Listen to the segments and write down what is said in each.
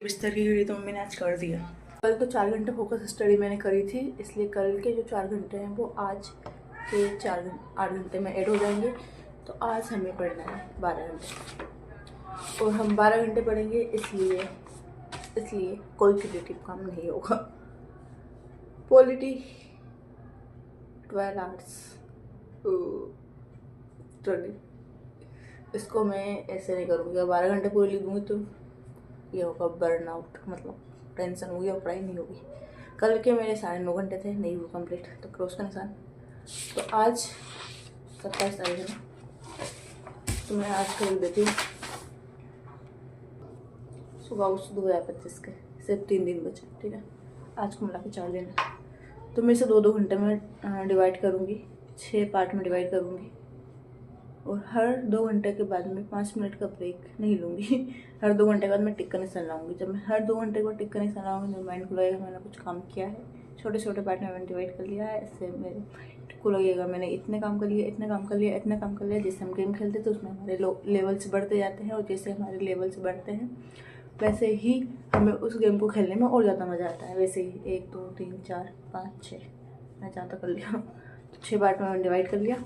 बिस्तर की घड़ी तो मम्मी ने आज कर दिया। कल तो 4 घंटे फोकस स्टडी मैंने करी थी, इसलिए कल के जो 4 घंटे हैं वो आज के 8 घंटे में ऐड हो जाएंगे। तो आज हमें पढ़ना है 12 घंटे और हम 12 घंटे पढ़ेंगे, इसलिए कोई क्रिएटिव काम नहीं होगा। पॉलिटी 12 आवर्स स्टडी, इसको मैं ऐसे नहीं करूँगी। 12 घंटे पूरे लिख दूँगी तो ये होगा बर्नआउट, मतलब टेंशन होगी और पढ़ाई नहीं होगी। कल के मेरे 9.5 घंटे थे, नहीं हुआ कंप्लीट, तो क्रॉस का निशान। तो आज 27 तारीख है, तो मैं आज कर देती हूँ। सुबह उस 2025 के सिर्फ 3 दिन बचे, ठीक है। आज को मिला के 4 दिन है, तो मैं इसे 2-2 घंटे में डिवाइड करूँगी, 6 पार्ट में डिवाइड करूँगी। और हर 2 घंटे के बाद में 5 मिनट का ब्रेक नहीं लूँगी। हर 2 घंटे के बाद मैं टिक का निशान लाऊंगी। जब मैं हर 2 घंटे के बाद टिक का निशान लाऊंगी, मेरे माइंड को लगेगा मैंने कुछ काम किया है, छोटे छोटे पार्ट में मैंने डिवाइड कर लिया है। इससे मेरे माइंड को लगेगा मैंने इतने काम कर लिया, इतने काम कर लिया, इतने काम कर लिया। जैसे हम गेम खेलते तो उसमें हमारे लेवल्स बढ़ते जाते हैं, और जैसे हमारे लेवल्स बढ़ते हैं वैसे ही हमें उस गेम को खेलने में और ज़्यादा मज़ा आता है। वैसे ही 1 2 3 4 5 6 मैं ज़्यादा कर लिया, तो 6 पार्ट में मैंने डिवाइड कर लिया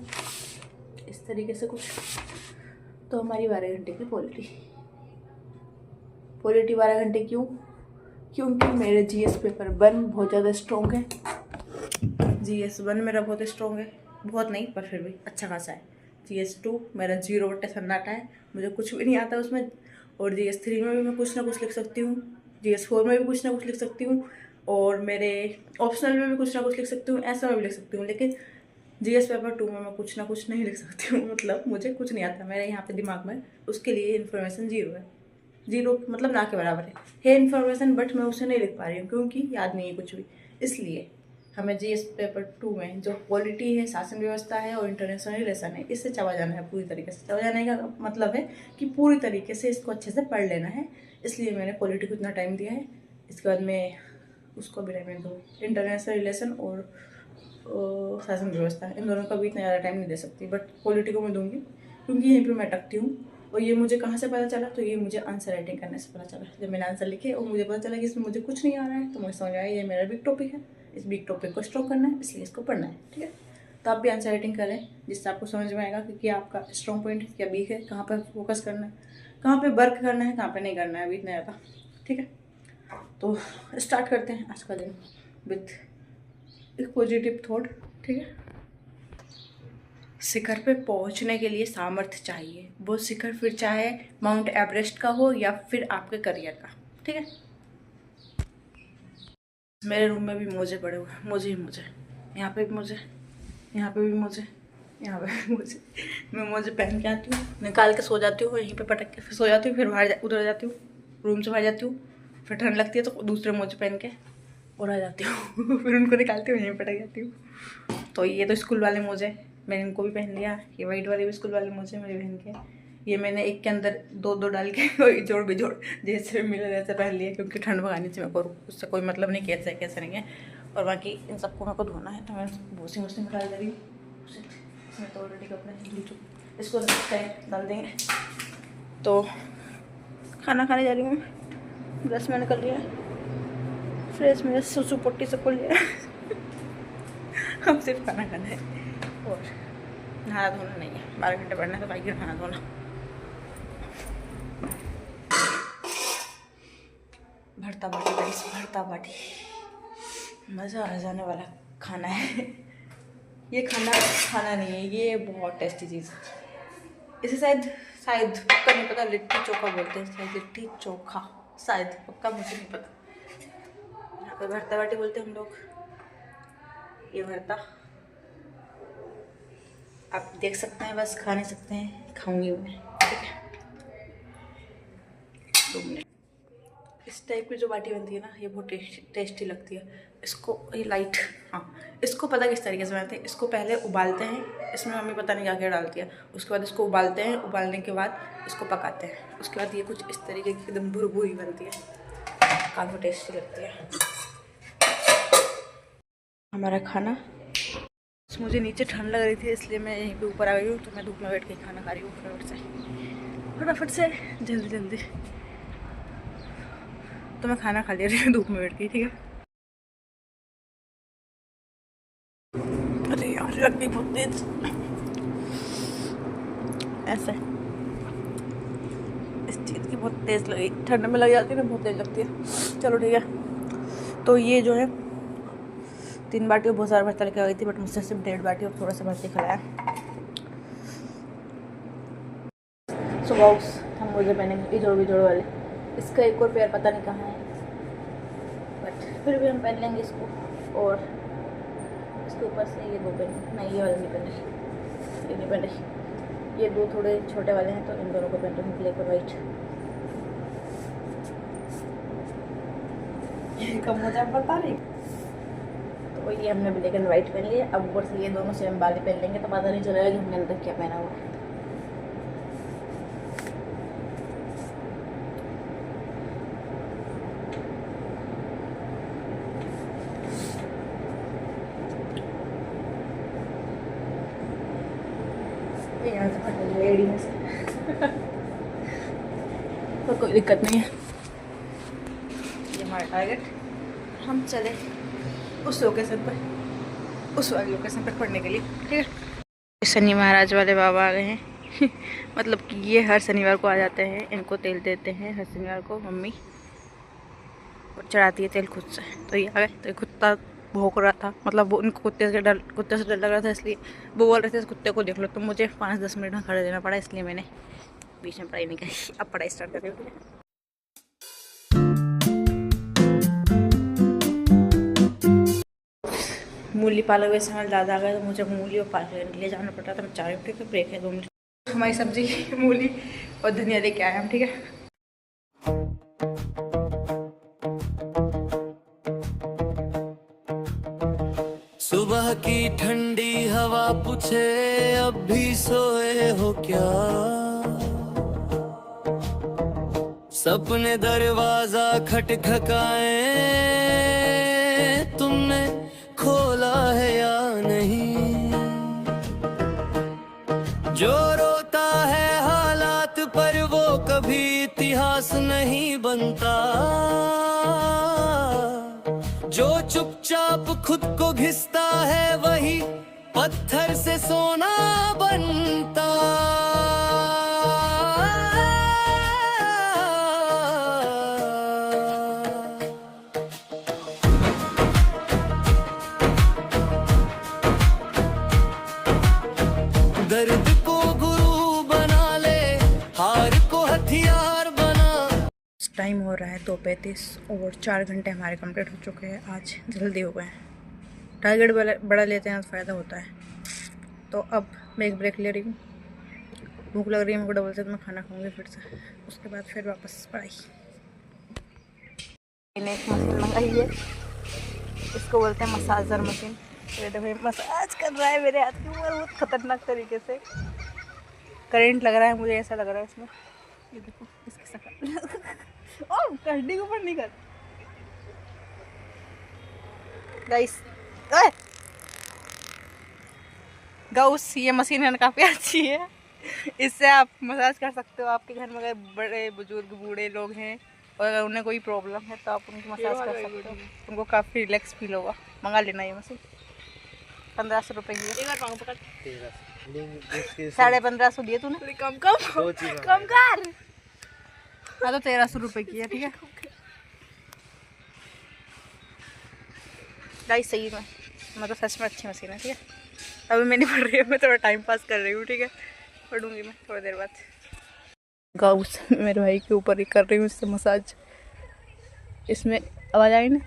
इस तरीके से कुछ। तो हमारी 12 घंटे की पॉलिटी 12 घंटे क्यों? क्योंकि मेरे जीएस पेपर 1 बहुत ज़्यादा स्ट्रॉन्ग है। जीएस 1 मेरा बहुत स्ट्रॉन्ग है, बहुत नहीं पर फिर भी अच्छा खासा है। जीएस 2 मेरा 0 सन्नाटा है, मुझे कुछ भी नहीं आता उसमें। और जीएस 3 में भी मैं कुछ ना कुछ लिख सकती हूँ, जीएस 4 में भी कुछ ना कुछ लिख सकती हूँ, और मेरे ऑप्शनल में भी कुछ ना कुछ लिख सकती हूँ, ऐसा में भी लिख सकती हूँ। लेकिन जीएस पेपर 2 में मैं कुछ ना कुछ नहीं लिख सकती हूँ, मतलब मुझे कुछ नहीं आता। मेरे यहाँ पे दिमाग में उसके लिए इन्फॉर्मेशन 0 है। 0 मतलब ना के बराबर है इन्फॉर्मेशन, बट मैं उसे नहीं लिख पा रही हूँ क्योंकि याद नहीं है कुछ भी। इसलिए हमें जीएस पेपर 2 में जो पॉलिटी है, शासन व्यवस्था है और इंटरनेशनल रिलेशन है, इससे चबा जाना है पूरी तरीके से। चबा जाने का मतलब है कि पूरी तरीके से इसको अच्छे से पढ़ लेना है। इसलिए मैंने पॉलिटी को इतना टाइम दिया है। इसके बाद मैं उसको भी टाइम दूँ, इंटरनेशनल रिलेशन और शासन व्यवस्था, इन दोनों का भी इतना ज़्यादा टाइम नहीं दे सकती, बट पॉलिटी को मैं दूंगी क्योंकि यहीं पे मैं अटकती हूँ। और ये मुझे कहाँ से पता चला? तो ये मुझे आंसर राइटिंग करने से पता चला। जब मैंने आंसर लिखे और मुझे पता चला कि इसमें मुझे कुछ नहीं आ रहा है, तो मुझे समझ आया ये मेरा बिग टॉपिक है, इस बिग टॉपिक को स्ट्रॉन्ग करना है, इसलिए इसको पढ़ना है, ठीक है। तो आप भी आंसर राइटिंग करें, जिससे आपको समझ में आएगा कि क्या आपका स्ट्रॉन्ग पॉइंट है, क्या वीक है, कहाँ पर फोकस करना है, कहाँ पर वर्क करना है, कहाँ पर नहीं करना है अभी इतना ज़्यादा, ठीक है। तो स्टार्ट करते हैं आज का दिन विथ एक पॉजिटिव थॉट, ठीक है। शिखर पे पहुंचने के लिए सामर्थ्य चाहिए। वो शिखर फिर चाहे माउंट एवरेस्ट का हो या फिर आपके करियर का, ठीक है। मेरे रूम में भी मोजे पड़े हुए हैं, मोजे ही मोजे, यहाँ पे भी मोजे, यहाँ पे भी मोजे, यहाँ पे भी मोजे। मैं मोजे पहन के आती हूँ, निकाल के सो जाती हूँ, यहीं पे पटक के फिर सो जाती हूँ, फिर बाहर उधर जाती हूँ, रूम से बाहर जाती हूँ, फिर ठंड लगती है तो दूसरे मोजे पहन के और आ जाती हूँ। फिर उनको निकालती हूँ, यहीं पटक जाती हूँ। तो ये तो स्कूल वाले मोजे, मैंने इनको भी पहन लिया। ये वाइट वाले भी स्कूल वाले मोजे मेरे बहन के। ये मैंने एक के अंदर दो दो डाल के जोड़ बिजोड़ जैसे मिले वैसे पहन लिया, क्योंकि ठंड भगानी थी मेरे को, उससे कोई मतलब नहीं कैसे है कैसे नहीं है। और बाकी इन सबको मेरे को धोना है, तो मैं वॉशिंग मशीन में डाल दे रही हूँ। इसमें तो ऑलरेडी कपड़े धुल चुके, इसको डाल देंगे। तो खाना खाने जा रही हूँ, ब्रश मैंने कर लिया, फ्रेश में सुसु पट्टी से खोल लिया। अब सिर्फ खाना खाना है और नहाना धोना नहीं है। 12 घंटे पढ़ना है तो बाइक नहाना धोना। भरता बाटी राइस, भरता बाटी, मज़ा आ जाने वाला खाना है। ये खाना नहीं है, ये बहुत टेस्टी चीज़ है। इसे शायद पक्का नहीं पता, लिट्टी चोखा बोलते हैं शायद, लिट्टी चोखा शायद, पक्का मुझे नहीं पता। यहाँ पे भरता बाटी बोलते हैं हम लोग। ये भरता आप देख सकते हैं, बस खा नहीं सकते हैं, खाऊंगी मैं, ठीक है। 2 मिनट। इस टाइप की जो बाटी बनती है ना, ये बहुत टेस्टी लगती है। इसको ये लाइट, हाँ, इसको पता किस तरीके से बनाते हैं। इसको पहले उबालते हैं, इसमें मम्मी पता नहीं क्या क्या डालती है। उसके बाद इसको उबालते हैं, उबालने के बाद इसको पकाते हैं। उसके बाद ये कुछ इस तरीके की एकदम भुरभुरी बनती है, काफ़ी टेस्टी लगती है। हमारा खाना, मुझे नीचे ठंड लग रही थी इसलिए मैं यहीं पे ऊपर आ गई हूँ। तो मैं धूप में बैठ के खाना खा रही हूँ फटाफट से जल्दी जल्दी। तो मैं खाना खा ले रही हूँ धूप में बैठ के, ठीक है। अरे यार लग गई बहुत तेज, ऐसे इस चीज़ की बहुत तेज़ लगी, ठंड में लग जाती है ना, बहुत तेज़ लगती है। चलो ठीक है, तो ये जो है 3 बाटी बहुत सारा भरता लेके आ गई थी, बट मुझसे सिर्फ 1.5 बाटी और थोड़ा सा भरती खिलाया। सो बॉक्स हम मुझे पहनेंगे इजोड़ वाले, इसका एक और पैर पता नहीं कहाँ है, बट फिर भी हम पहन लेंगे इसको। और इसके ऊपर से ये 2 पहन, नहीं ये वाले नहीं पहन रही, ये नहीं पहन रही, ये 2 थोड़े छोटे वाले हैं, तो इन दोनों को पहन रही हूँ, ब्लैक और वाइट। कम हो जाए बता रही। तो ये हमने ब्लैक एंड वाइट पहन लिया। अब ऊपर से ये दोनों सेम वाले पहन लेंगे, तो पता नहीं चलेगा कि हमने अंदर क्या पहना हुआ है। यहाँ से फट गई एड़ी में से तो कोई दिक्कत नहीं है। ये हमारा टारगेट, हम चले उस लोकेशन पर, उस वाली लोकेशन पर पढ़ने के लिए, ठीक है। शनि महाराज वाले बाबा आ गए हैं मतलब कि ये हर शनिवार को आ जाते हैं, इनको तेल देते हैं हर शनिवार को मम्मी, और चढ़ाती है तेल खुद से। तो ये आ गए, तो कुत्ता भौंक रहा था, मतलब वो उनको कुत्ते से डर लग रहा था, इसलिए वो बोल रहे थे इस कुत्ते को देख लो। तो मुझे 5-10 मिनट में खड़े देना पड़ा, इसलिए मैंने बीच में पढ़ाई नहीं करी। अब पढ़ाई स्टार्ट कर रही हूँ। मूली पालक वैसे हमारे दादा आ गए, तो मुझे मूली और पालक लेने के लिए जाना पड़ा था। मैं 4 मिनट का ब्रेक है, 2 मिनट। हमारी सब्जी मूली और धनिया लेके आए हम, ठीक है। सुबह की ठंडी हवा पूछे अब भी सोए हो क्या, सपने दरवाजा खटखटाए तुमने खोला है या नहीं, जो रोता है हालात पर वो कभी इतिहास नहीं बनता, जो चुपचाप खुद को घिसता है वही पत्थर से सोना बनता। दर्द को गुरु बना ले, हार को हथियार बना। टाइम हो रहा है 2:35 और 4 घंटे हमारे कंप्लीट हो चुके हैं। आज जल्दी हो गए हैं, टारगेट बड़ा लेते हैं तो फ़ायदा होता है। तो अब मैं एक ब्रेक ले रही हूँ, भूख लग रही है मेरे को डबल से, तो मैं खाना खाऊंगी फिर से, उसके बाद फिर वापस पढ़ाई। मैंने एक मशीन मंगाई है, इसको बोलते हैं मसाजर मशीन। तो देखो मसाज कर रहा है मेरे हाथ के ऊपर बहुत खतरनाक तरीके से, करंट लग रहा है मुझे, ऐसा लग रहा है इसमें। ये देखो इसकी शक्ल ओह हड्डी के ऊपर नहीं कर गाइस। गाउस ये मशीन है ना, काफ़ी अच्छी है, इससे आप मसाज कर सकते हो। आपके घर में अगर बड़े बुजुर्ग बूढ़े लोग हैं और अगर उन्हें कोई प्रॉब्लम है तो आप उनकी मसाज कर सकते हो, उनको काफ़ी रिलैक्स फील होगा। मंगा लेना ये मशीन, 1500 रुपये की है। 1550 दिए तूने, कम कर। हाँ तो 1300 रुपये की है, ठीक है गाइस। सही में मैं तो सच में अच्छी मशीन है, ठीक है। अभी मैं नहीं पढ़ रही हूँ, मैं थोड़ा टाइम पास कर रही हूँ, ठीक है। पढ़ूंगी मैं थोड़ी देर बाद। गाउस मेरे भाई के ऊपर ही कर रही हूँ इससे मसाज, इसमें आवाज़ आई ना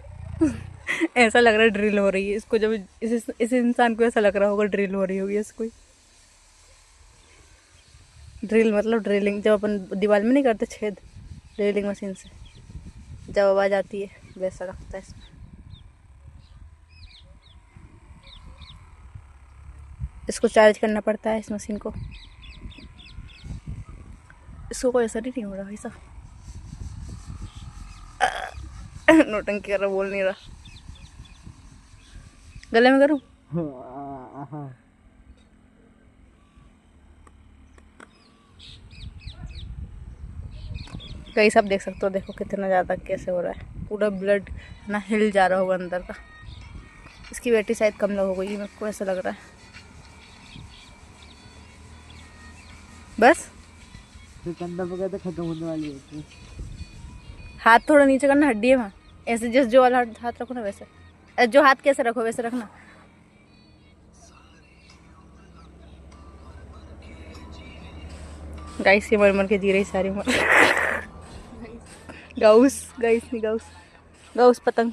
ऐसा लग रहा है ड्रिल हो रही है इसको, जब इस इंसान को ऐसा लग रहा होगा ड्रिल हो रही होगी इसको। ड्रिल मतलब ड्रिलिंग, जब अपन दीवार में नहीं करते छेद, ड्रिलिंग मशीन से जब आवाज़ आती है वैसा लगता है इसमें। इसको चार्ज करना पड़ता है इस मशीन को, इसको कोई असर ही नहीं हो रहा भाई साहब। नोटंकी कर रहा, बोल नहीं रहा। गले में करूँ? कई सब देख सकते हो, देखो कितना ज़्यादा कैसे हो रहा है, पूरा ब्लड ना हिल जा रहा होगा अंदर का। इसकी बैटरी शायद कम लोग हो गई, मेरे को ऐसा लग रहा है। बस अंदर वगैरह तो खत्म होने वाली है। हाथ थोड़ा नीचे करना, हड्डी है वहाँ, ऐसे जैसे जो वाला हाथ रखो ना वैसे, जो हाथ कैसे रखो वैसे रखना। गाइस ये मर मर के जी रही सारी उम्र। गाउस गाइस नहीं गाउस, गाउस पतंग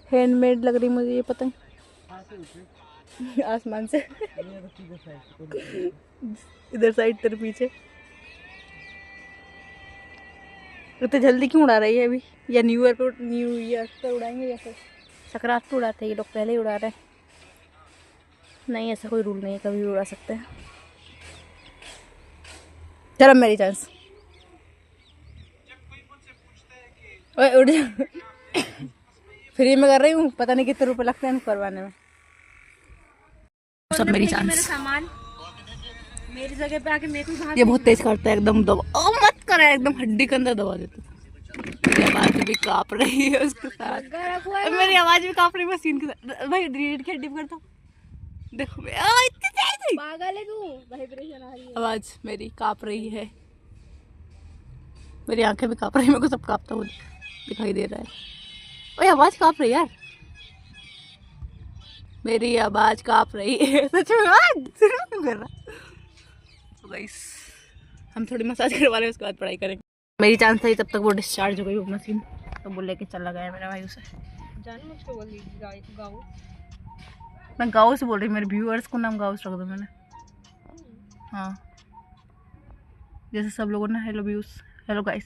हैंडमेड लग रही मुझे ये पतंग, आसमान से। इधर साइड तेरे पीछे। इतने जल्दी क्यों उड़ा रही है अभी? या न्यू ईयर पर उड़ाएंगे या फिर संक्रांत पर उड़ाते हैं ये लोग, पहले ही उड़ा रहे हैं। नहीं ऐसा कोई रूल नहीं है, कभी भी उड़ा सकते हैं। चलो मेरी चांस, ओए उड़ जा। फ्री में कर रही हूँ, पता नहीं कितने रुपए लगते हैं करवाने में। सब मेरी चांस। सामान मेरी जगह पे आके मेरे को ये बहुत तेज करता है एकदम, दबा ओ मत कर, एकदम हड्डी के अंदर दबा देता। मेरी आवाज भी कांप रही है उसके साथ, मेरी आवाज भी कांप रही है मशीन के साथ। भाई रीड के डिप करता हूँ, देखो इतनी तेज पागल है तू, वाइब्रेशन आ रही है। आवाज मेरी कांप रही है, मेरी आंखें भी कांप रही है, मेरे को सब कांपता हुआ दिखाई दे रहा है। ओए आवाज कांप रही है यार, मेरी आवाज कांप रही है सच में। कर रहा तो गाइस हम थोड़ी मसाज करवा रहे हैं, उसके बाद पढ़ाई करेंगे। मेरी चांस थी तब तक वो डिस्चार्ज हो गई वो मशीन, तो वो लेके चला गया मेरा भाई उसे। जानू मुझको बोल गाँव, मैं गाँव से बोल रही, मेरे व्यूअर्स को नाम गाँव से रख दो मैंने। हाँ जैसे सब लोगों ने हेलो व्यूज, हेलो गाइस,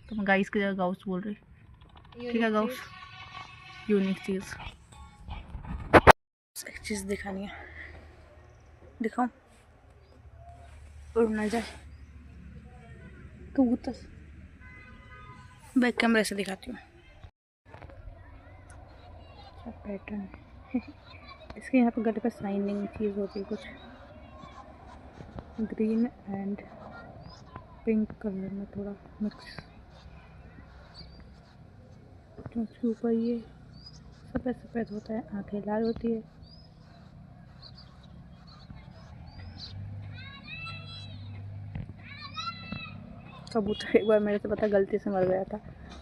तो मैं गाइस की जगह गाँव से बोल रही। ठीक है गाउस, यूनिक चीज़। एक चीज़ दिखानी है, दिखाऊं? उड़ ना जाए कबूतर, बैक कैमरे से दिखाती हूँ। क्या पैटर्न है इसके, यहाँ पे गले पे साइनिंग चीज़ होती है कुछ, ग्रीन एंड पिंक कलर में थोड़ा मिक्स। उसके ऊपर ये सफ़ेद सफ़ेद होता है, आंखें लाल होती है। कबूतर एक बार मेरे से पता गलती से मर गया था,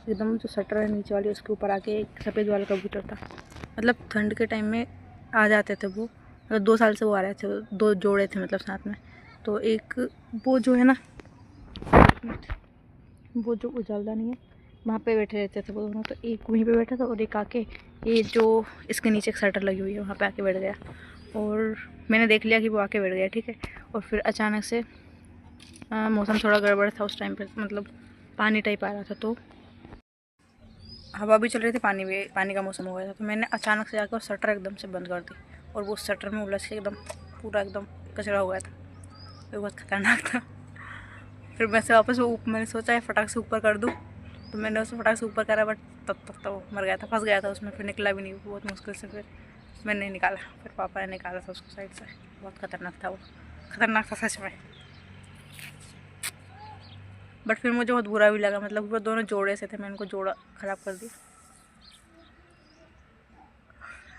एकदम जो शटर है नीचे वाली उसके ऊपर आके एक सफ़ेद वाला कबूतर था। मतलब ठंड के टाइम में आ जाते थे वो, मतलब 2 साल से वो आ रहे थे, 2 जोड़े थे मतलब साथ में। तो एक वो जो है ना, वो जो उजालदा नहीं है वहाँ पे बैठे रहते थे वो दोनों, तो एक वहीं पे बैठा था और एक आके ये जो इसके नीचे एक शटर लगी हुई है वहाँ पे आके बैठ गया। और मैंने देख लिया कि वो आके बैठ गया, ठीक है। और फिर अचानक से मौसम थोड़ा गड़बड़ था उस टाइम पे, मतलब पानी टाइप आ रहा था, तो हवा भी चल रही थी, पानी का मौसम हो गया था। तो मैंने अचानक से जाकर शटर एकदम से बंद कर दी और वो शटर में उलझ के एकदम पूरा एकदम कचरा हो गया था। तो बहुत खतरनाक था। फिर मैं से वापस वो मैंने सोचा है फटाक से ऊपर कर दूँ, तो मैंने उसे फटाक से ऊपर करा, बट तब तक तो मर गया था, फंस गया था उसमें, फिर निकला भी नहीं बहुत मुश्किल से। फिर मैंने निकाला, फिर पापा ने निकाला था उसको साइड से। बहुत खतरनाक था वो, खतरनाक था सच में। बट फिर मुझे बहुत बुरा भी लगा, मतलब वो दोनों जोड़े से थे, मैंने उनको जोड़ा ख़राब कर दिया।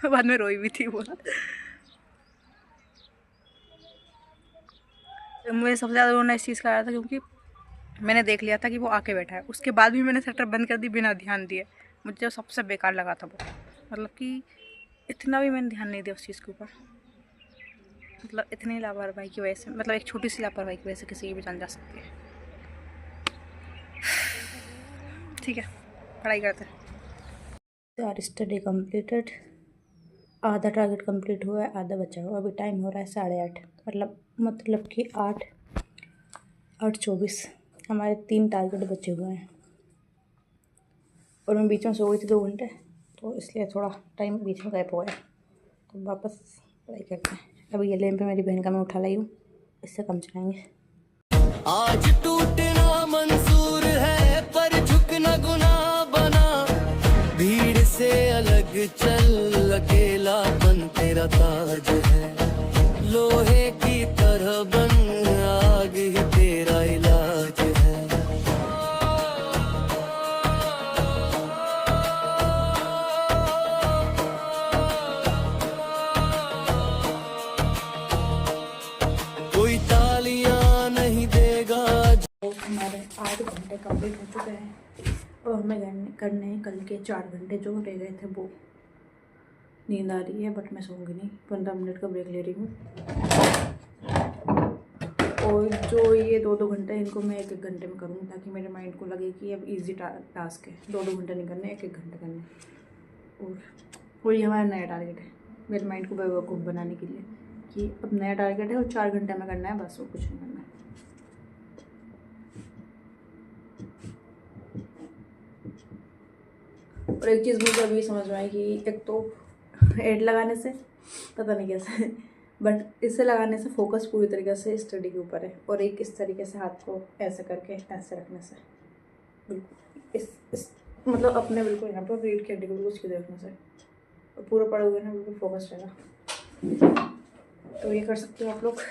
बाद में रोई भी थी वो। मुझे सबसे ज़्यादा रोना इस चीज़ का आया था क्योंकि मैंने देख लिया था कि वो आके बैठा है, उसके बाद भी मैंने शटर बंद कर दी बिना ध्यान दिए। मुझे सबसे बेकार लगा था वो, मतलब कि इतना भी मैंने ध्यान नहीं दिया उस चीज़ के ऊपर। मतलब इतनी लापरवाही की वजह से, मतलब एक छोटी सी लापरवाही की वजह से किसी की भी जान जा सकती है। ठीक है, पढ़ाई करते हैं। आर स्टडी कम्प्लीटेड, आधा टारगेट कंप्लीट हुआ है, आधा बचा हुआ। अभी टाइम हो रहा है 8:30, मतलब कि 8:24। हमारे 3 टारगेट बचे हुए हैं और मैं बीच में सो गई थी 2 घंटे, तो इसलिए थोड़ा टाइम बीच में गैप हो गया। तो वापस पढ़ाई करते हैं। अभी ये लैंप मेरी बहन का मैं उठा लाई हूँ, इससे कम चलाएंगे। आज टूटना मंजूर है पर झुकना गुनाह बना, भीड़ से अलग चल, अकेलापन तेरा ताज है, लोहे की तरह बन, आग ही तेरा इलाज है। और हमें करने हैं कल के 4 घंटे जो रह गए थे वो। नींद आ रही है बट मैं सोऊंगी नहीं, 15 मिनट का ब्रेक ले रही हूँ। और जो ये 2-2 घंटे इनको मैं 1-1 घंटे में करूँगी, ताकि मेरे माइंड को लगे कि अब इजी टास्क है, 2-2 घंटे नहीं करने, 1-1 घंटे करने। और वही हमारा नया टारगेट है, मेरे माइंड को बेवकूफ़ बनाने के लिए कि अब नया टारगेट है और 4 घंटे में करना है बस, और कुछ नहीं करना है। और एक चीज़ मुझे अभी समझ में आई कि एक तो एड लगाने से पता नहीं कैसे, बट इसे लगाने से फोकस पूरी तरीके से स्टडी के ऊपर है, और एक इस तरीके से हाथ को ऐसे करके ऐसे रखने से बिल्कुल इस मतलब अपने बिल्कुल यहाँ पर रीढ़ की हड्डी को बिल्कुल सीधे रखने से, और पूरा पढ़ोगे ना बिल्कुल फोकस रहेगा। तो ये कर सकते हो आप लोग।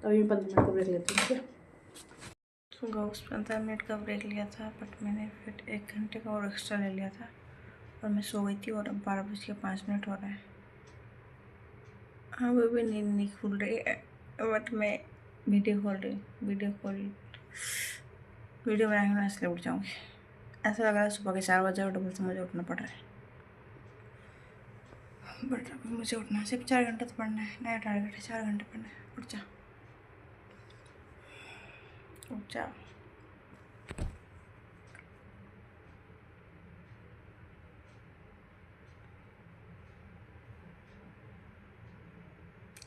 तो अभी 15 मिनट का ब्रेक लेते हैं, ठीक है। तो गाउस 15 मिनट का ब्रेक लिया था, बट मैंने फिर 1 घंटे का और एक्स्ट्रा ले लिया था, और मैं सो गई थी। और अब 12:05 हो रहा है। हाँ, वो भी नींद नहीं खुल रही है, बट मैं वीडियो बनाऊंगी ना, इसलिए उठ जाऊँगी। ऐसा लग रहा है सुबह के 4 बजे और डबल से मुझे उठना पड़ रहा है, बट अभी मुझे उठना है। सिर्फ 4 घंटे तो पढ़ना है, नया टारगेट है 4 घंटे पढ़ना है। उठ जा।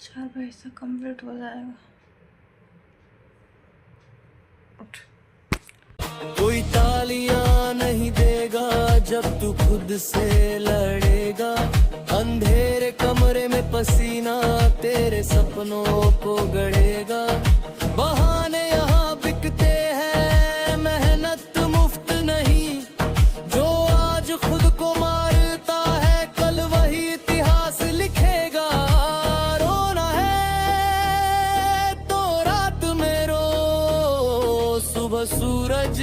4 बजे तक कंप्लीट हो जाएगा। उठ। कोई तालियां नहीं देगा जब तू खुद से लड़ेगा, अंधेरे कमरे में पसीना तेरे सपनों को गड़ेगा। बहाने यहाँ बिकते हैं, मेहनत मुफ्त नहीं। जो आज खुद को मारता है कल वही इतिहास लिखेगा। रोना है तो रात में रो, सुबह सूरज।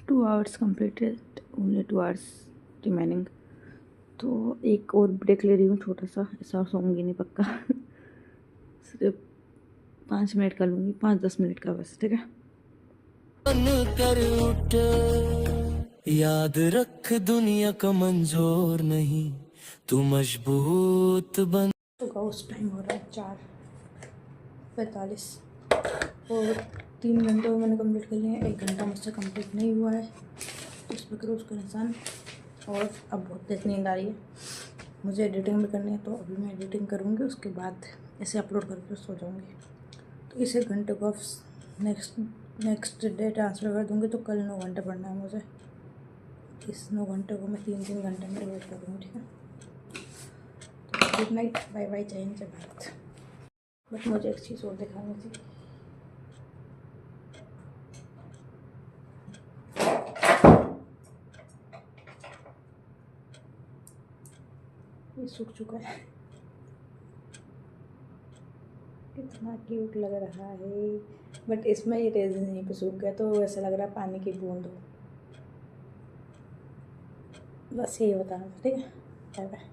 2 hours completed, only 2 hours remaining। तो एक और ब्रेक ले रही हूँ छोटा सा, ऐसा सोऊंगी नहीं पक्का। सिर्फ 5 मिनट का लूँगी, 5-10 मिनट का बस, ठीक है। बन कर उठ, याद रख दुनिया का मंजूर नहीं, तू मजबूत बन। तो गाउस टाइम हो रहा है 4:45 और 3 घंटे में मैंने कंप्लीट कर लिए हैं। 1 घंटा मुझसे कंप्लीट नहीं हुआ है, उस पर करो उसका निशान। और अब बहुत तेज नींद आ रही है, मुझे एडिटिंग भी करनी है, तो अभी मैं एडिटिंग करूँगी, उसके बाद इसे अपलोड करके सो जाऊँगी। तो इस 1 घंटे को अब नेक्स्ट डे ट्रांसफ़र कर दूँगी। तो कल 9 घंटे पढ़ना है मुझे। इस 9 घंटे को मैं 3-3 घंटे में डिवाइड कर दूँगी, ठीक है। तो गुड नाइट, बाय बाय, जय हिंद, जय भारत। बट मुझे एक चीज़ और दिखानी थी। ये सूख चुका है, कितना क्यूट लग रहा है, बट इसमें ये रेजिन यहीं पे सूख गया, तो ऐसा लग रहा है पानी की बूंद हो। बस यही बताना था, ठीक है। Bye bye.